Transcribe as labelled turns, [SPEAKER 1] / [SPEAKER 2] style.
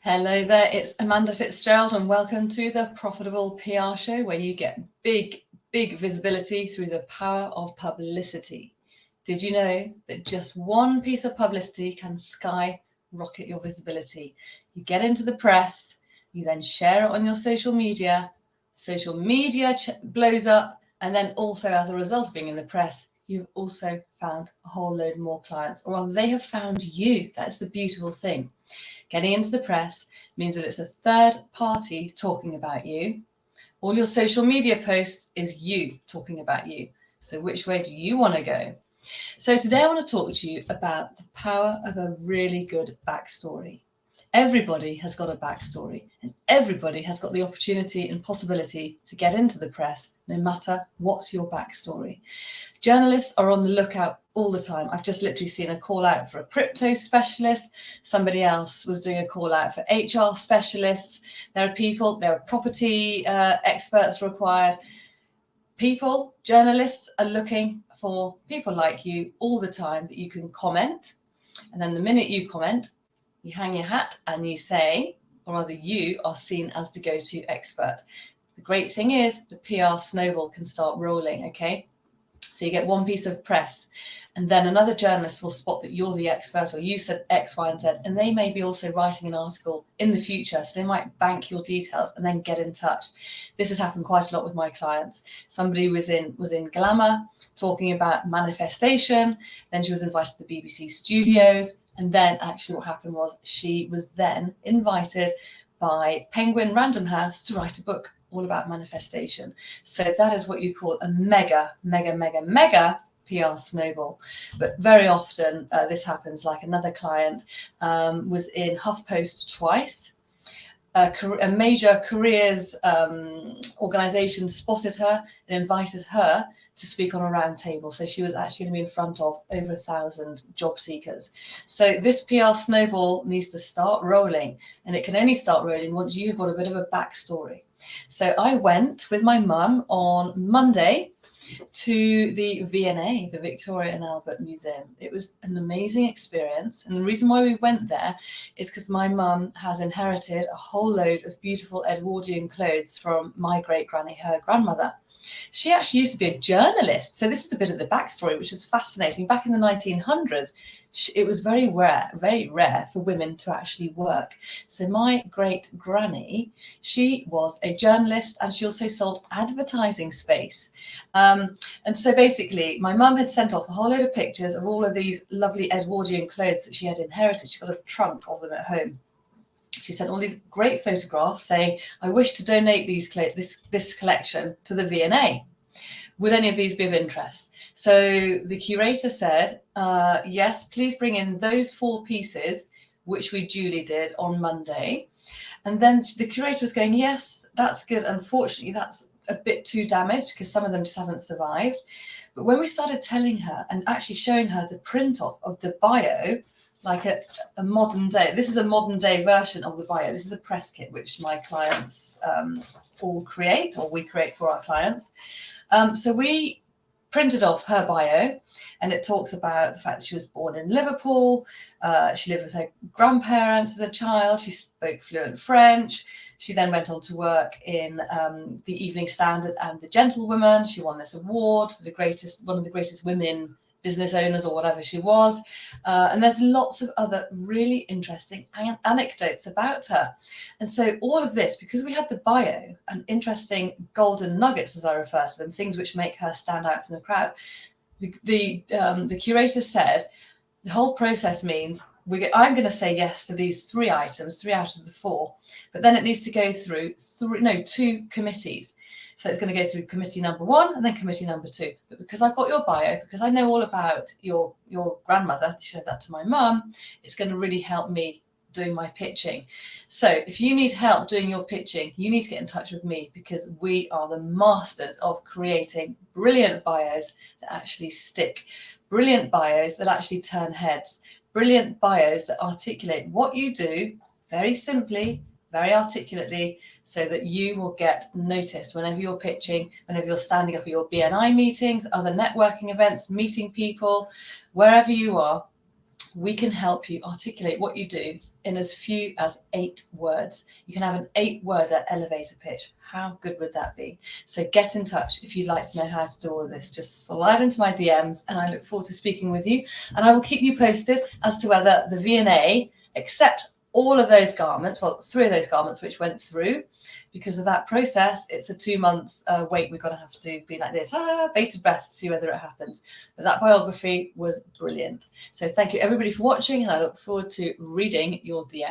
[SPEAKER 1] Hello there, it's Amanda Fitzgerald and welcome to the Profitable PR Show, where you get big visibility through the power of publicity. Did you know that just one piece of publicity can skyrocket your visibility? You get into the press, you then share it on your social media blows up, and then also as a result of being in the press, you've also found a whole load more clients, or rather they have found you. That's the beautiful thing. Getting into the press means that it's a third party talking about you. All your social media posts is you talking about you. So which way do you want to go? So today I want to talk to you about the power of a really good backstory. Everybody has got a backstory, and everybody has got the opportunity and possibility to get into the press, no matter what your backstory. Journalists are on the lookout all the time. I've just literally seen a call out for a crypto specialist. Somebody else was doing a call out for HR specialists. There are property experts required. Journalists are looking for people like you all the time that you can comment. And then the minute you comment, you hang your hat and you say, or rather you are seen as the go-to expert. The great thing is the PR snowball can start rolling, okay? So you get one piece of press and then another journalist will spot that you're the expert, or you said X, Y, and Z, and they may be also writing an article in the future. So they might bank your details and then get in touch. This has happened quite a lot with my clients. Somebody was in Glamour talking about manifestation. Then she was invited to the BBC studios. And then actually what happened was she was then invited by Penguin Random House to write a book all about manifestation. So that is what you call a mega PR snowball. But very often this happens. Like another client was in HuffPost twice. A major careers organization spotted her and invited her to speak on a round table. So she was actually going to be in front of over 1,000 job seekers. So this PR snowball needs to start rolling, and it can only start rolling once you've got a bit of a backstory. So I went with my mum on Monday to the V&A, the Victoria and Albert Museum. It was an amazing experience. And the reason why we went there is because my mum has inherited a whole load of beautiful Edwardian clothes from my great granny, her grandmother. She actually used to be a journalist. So this is a bit of the backstory, which is fascinating. Back in the 1900s, it was very rare for women to actually work. So my great granny, she was a journalist, and she also sold advertising space. And so basically my mum had sent off a whole load of pictures of all of these lovely Edwardian clothes that she had inherited. She got a trunk of them at home. She sent all these great photographs saying, I wish to donate this collection to the V&A. Would any of these be of interest? So the curator said, yes, please bring in those 4 pieces, which we duly did on Monday. And then the curator was going, yes, that's good. Unfortunately, that's a bit too damaged because some of them just haven't survived. But when we started telling her and actually showing her the print of the bio, like a modern day, this is a modern day version of the bio. This is a press kit, which my clients all create, or we create for our clients. So we printed off her bio, and it talks about the fact that she was born in Liverpool. She lived with her grandparents as a child. She spoke fluent French. She then went on to work in the Evening Standard and the Gentlewoman. She won this award for one of the greatest women business owners, or whatever she was. And there's lots of other really interesting anecdotes about her. And so all of this, because we had the bio and interesting golden nuggets, as I refer to them, things which make her stand out from the crowd, the curator said the whole process means I'm going to say yes to these 3 items, 3 out of the 4, but then it needs to go through 2 committees. So it's going to go through committee number 1 and then committee number 2. But because I've got your bio, because I know all about your grandmother, she said that to my mum, it's going to really help me doing my pitching. So if you need help doing your pitching, you need to get in touch with me, because we are the masters of creating brilliant bios that actually stick, brilliant bios that actually turn heads, brilliant bios that articulate what you do very simply, very articulately, so that you will get noticed whenever you're pitching, whenever you're standing up at your BNI meetings, other networking events, meeting people, wherever you are. we can help you articulate what you do in as few as 8 words. You can have an 8-worder elevator pitch. How good would that be? So get in touch if you'd like to know how to do all of this. Just slide into my DMs and I look forward to speaking with you. And I will keep you posted as to whether the V&A accept all of those garments, well, 3 of those garments which went through. Because of that process, it's a 2-month wait. We've got to have to be like this, bated breath to see whether it happens. But that biography was brilliant. So thank you everybody for watching, and I look forward to reading your DM.